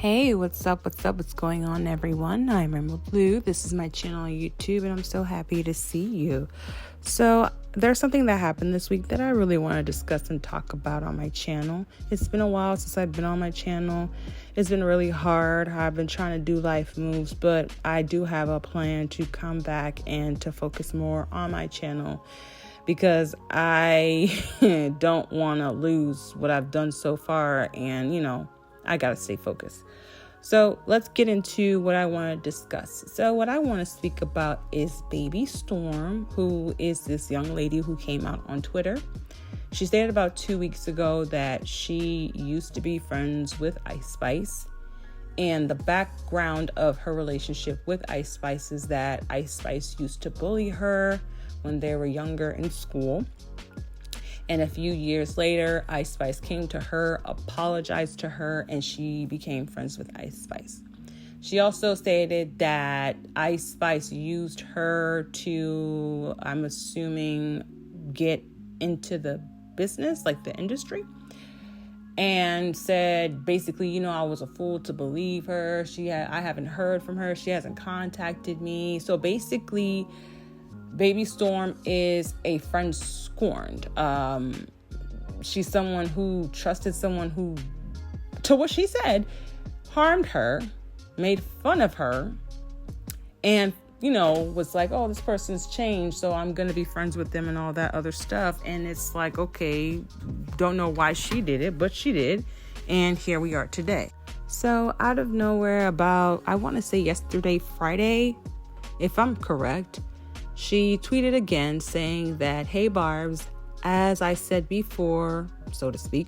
Hey, what's up? What's going on, everyone? I'm Emerald Louu. This is my channel on YouTube, and I'm so happy to see you. So there's something that happened this week that I really want to discuss and talk about on my channel. It's been a while since I've been on my channel. It's been really hard. I've been trying to do life moves, but I do have a plan to come back and to focus more on my channel because I don't want to lose what I've done so far, and I gotta stay focused. So let's get into what I want to discuss. So what I want to speak about is Baby Storm, who is this young lady who came out on Twitter. She stated about 2 weeks ago that she used to be friends with Ice Spice. And the background of her relationship with Ice Spice is that Ice Spice used to bully her when they were younger in school. And a few years later, Ice Spice came to her, apologized to her, and she became friends with Ice Spice. She also stated that Ice Spice used her to, I'm assuming, get into the business, like the industry, and said basically, I was a fool to believe her. I haven't heard from her. She hasn't contacted me. So basically, Baby Storm is a friend scorned. She's someone who trusted someone who, to what she said, harmed her, made fun of her, and, was like, oh, this person's changed, so I'm going to be friends with them and all that other stuff. And it's like, okay, don't know why she did it, but she did. And here we are today. So out of nowhere, about, I want to say yesterday, Friday, if I'm correct, she tweeted again saying that, hey, Barbs, as I said before, so to speak,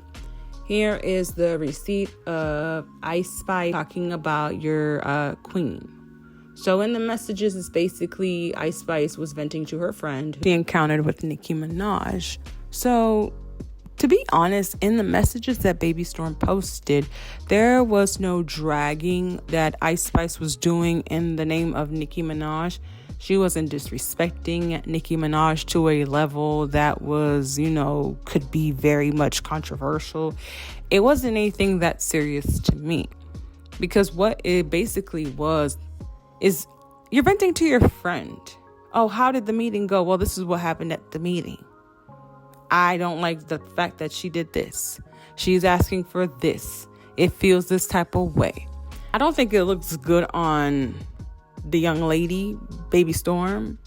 here is the receipt of Ice Spice talking about your queen. So in the messages, it's basically Ice Spice was venting to her friend who she encountered with Nicki Minaj. So to be honest, in the messages that Baby Storm posted, there was no dragging that Ice Spice was doing in the name of Nicki Minaj. She wasn't disrespecting Nicki Minaj to a level that was, could be very much controversial. It wasn't anything that serious to me, because what it basically was is you're venting to your friend. Oh, how did the meeting go? Well, this is what happened at the meeting. I don't like the fact that she did this. She's asking for this. It feels this type of way. I don't think it looks good on the young lady, Baby Storm,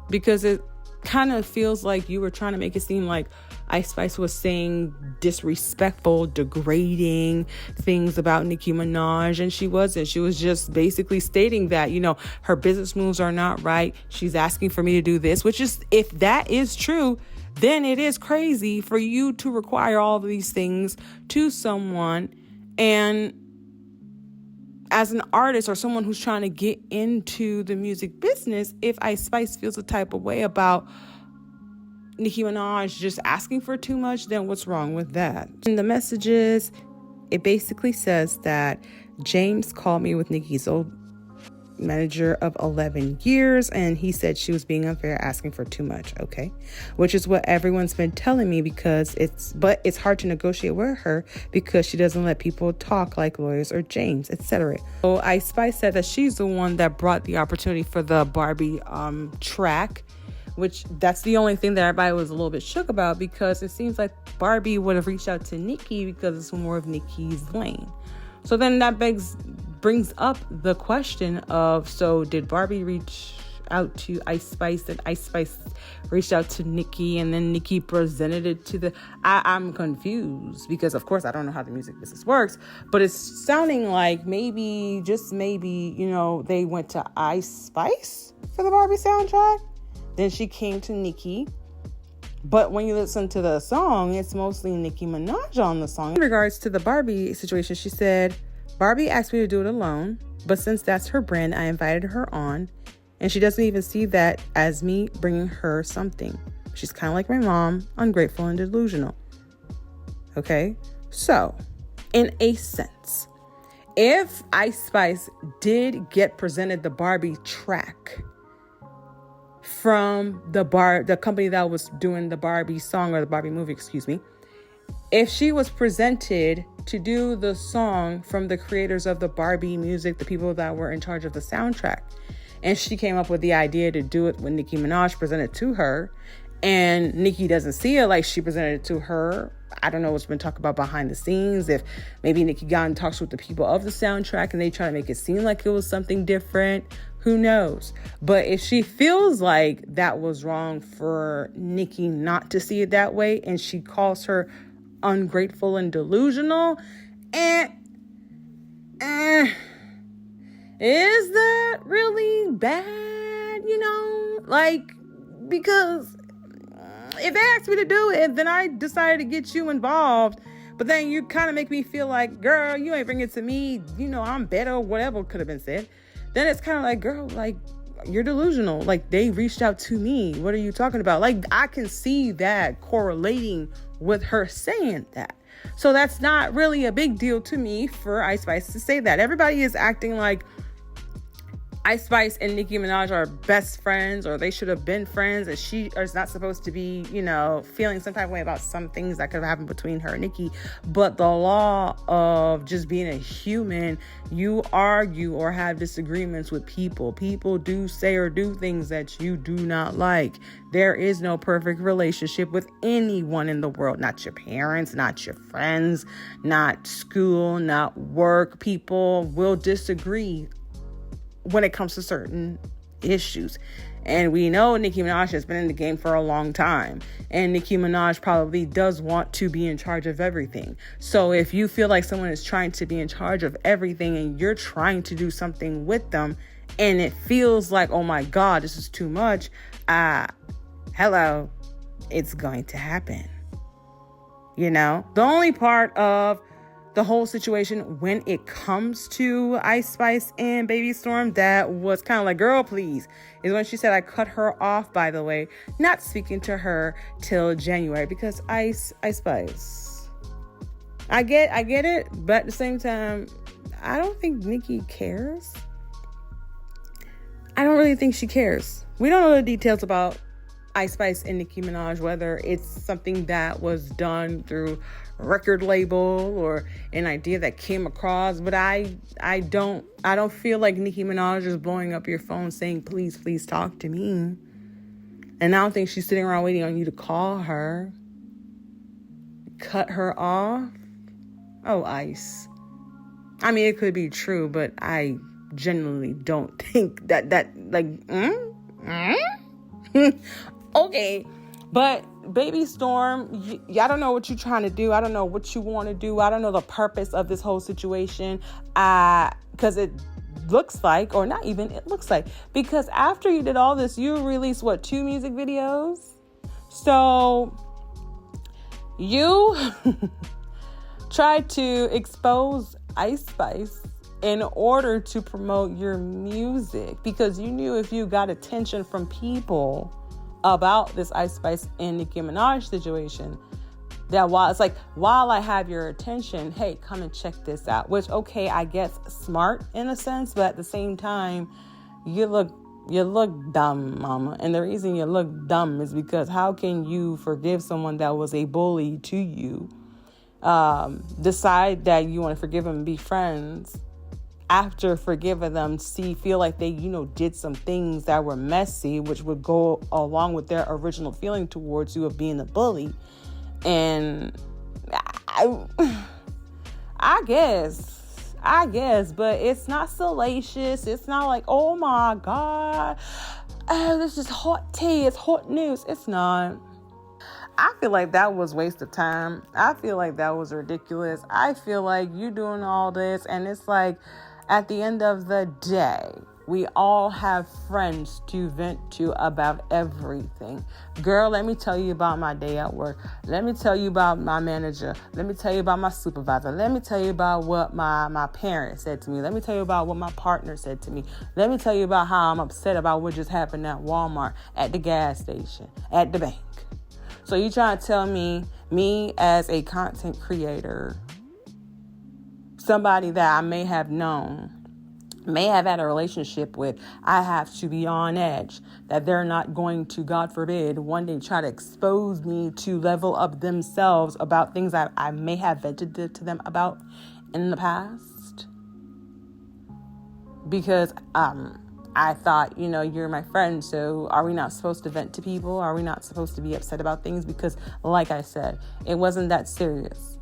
because it kind of feels like you were trying to make it seem like Ice Spice was saying disrespectful, degrading things about Nicki Minaj, and she wasn't. She was just basically stating that, her business moves are not right. She's asking for me to do this, which is, if that is true, then it is crazy for you to require all of these things to someone. And as an artist or someone who's trying to get into the music business, if Ice Spice feels a type of way about Nicki Minaj just asking for too much, then what's wrong with that? In the messages, it basically says that James called me with Nicki's old manager of 11 years, and he said she was being unfair, asking for too much. Okay, which is what everyone's been telling me, because it's hard to negotiate with her because she doesn't let people talk like lawyers or James, etc. So Ice Spice said that she's the one that brought the opportunity for the Barbie track, which that's the only thing that everybody was a little bit shook about, because it seems like Barbie would have reached out to Nicki because it's more of Nicki's lane. So then that brings up the question of, so did Barbie reach out to Ice Spice, and Ice Spice reached out to Nicki, and then Nicki presented it to I'm confused, because of course I don't know how the music business works, but it's sounding like maybe, just maybe, they went to Ice Spice for the Barbie soundtrack, then she came to Nicki. But when you listen to the song, it's mostly Nicki Minaj on the song. In regards to the Barbie situation, she said, Barbie asked me to do it alone, but since that's her brand, I invited her on, and she doesn't even see that as me bringing her something. She's kind of like my mom, ungrateful and delusional. Okay? So, in a sense, if Ice Spice did get presented the Barbie track from the company that was doing the Barbie song, or the Barbie movie, if she was presented to do the song from the creators of the Barbie music, the people that were in charge of the soundtrack. And she came up with the idea to do it when Nicki Minaj presented to her. And Nicki doesn't see it like she presented it to her. I don't know what's been talked about behind the scenes. If maybe Nicki got in talks with the people of the soundtrack and they try to make it seem like it was something different. Who knows? But if she feels like that was wrong for Nicki not to see it that way, and she calls her ungrateful and delusional, is that really bad? Because if they asked me to do it, then I decided to get you involved. But then you kind of make me feel like, girl, you ain't bring it to me. I'm better, whatever could have been said. Then it's kind of like, girl, like, you're delusional. Like, they reached out to me. What are you talking about? Like, I can see that correlating with her saying that. So that's not really a big deal to me for Ice Spice to say that. Everybody is acting like Ice Spice and Nicki Minaj are best friends, or they should have been friends, and she is not supposed to be, feeling some type of way about some things that could have happened between her and Nicki. But the law of just being a human, you argue or have disagreements with people. People do say or do things that you do not like. There is no perfect relationship with anyone in the world, not your parents, not your friends, not school, not work. People will disagree when it comes to certain issues. And we know Nicki Minaj has been in the game for a long time. And Nicki Minaj probably does want to be in charge of everything. So if you feel like someone is trying to be in charge of everything and you're trying to do something with them and it feels like, oh my God, this is too much, hello, it's going to happen. The only part of the whole situation when it comes to Ice Spice and Baby Storm that was kind of like, girl, please, is when she said, I cut her off, by the way, not speaking to her till January, because Ice Spice, I get it, but at the same time, I don't think Nicki cares. I don't really think she cares. We don't know the details about Ice Spice and Nicki Minaj, whether it's something that was done through record label or an idea that came across, but I don't feel like Nicki Minaj is blowing up your phone saying, please talk to me. And I don't think she's sitting around waiting on you to call her. Cut her off? Oh, Ice. I mean, it could be true, but I genuinely don't think that okay. But Baby Storm, y'all don't know what you're trying to do. I don't know what you want to do. I don't know the purpose of this whole situation. Because it looks like, or not even, it looks like, because after you did all this, you released, 2 music videos? So you tried to expose Ice Spice in order to promote your music, because you knew if you got attention from people about this Ice Spice and Nicki Minaj situation, that while I have your attention, hey, come and check this out. Which, okay, I guess smart in a sense, but at the same time, you look dumb, mama. And the reason you look dumb is because how can you forgive someone that was a bully to you? Decide that you want to forgive them and be friends, after forgiving them, feel like they, did some things that were messy, which would go along with their original feeling towards you of being a bully. And I guess, but it's not salacious. It's not like, oh my God, this is hot tea. It's hot news. It's not. I feel like that was a waste of time. I feel like that was ridiculous. I feel like you doing all this, and it's like, at the end of the day, we all have friends to vent to about everything. Girl, let me tell you about my day at work. Let me tell you about my manager. Let me tell you about my supervisor. Let me tell you about what my parents said to me. Let me tell you about what my partner said to me. Let me tell you about how I'm upset about what just happened at Walmart, at the gas station, at the bank. So you trying to tell me as a content creator, somebody that I may have known may have had a relationship with, I have to be on edge, that they're not going to, God forbid, one day try to expose me to level up themselves about things I may have vented to them about in the past. Because I thought, you're my friend, so are we not supposed to vent to people? Are we not supposed to be upset about things? Because, like I said, it wasn't that serious.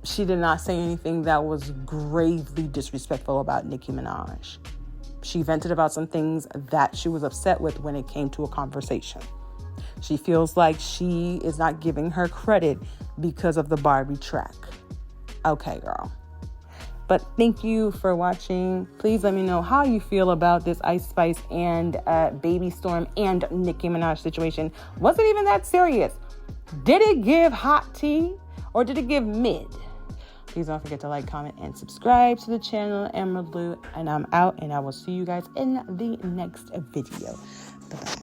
She did not say anything that was gravely disrespectful about Nicki Minaj. She vented about some things that she was upset with when it came to a conversation. She feels like she is not giving her credit because of the Barbie track. Okay, girl. But thank you for watching. Please let me know how you feel about this Ice Spice and Baby Storm and Nicki Minaj situation. Was it even that serious? Did it give hot tea or did it give mid? Please don't forget to like, comment, and subscribe to the channel, Emerald Louu. And I'm out, and I will see you guys in the next video. Bye-bye.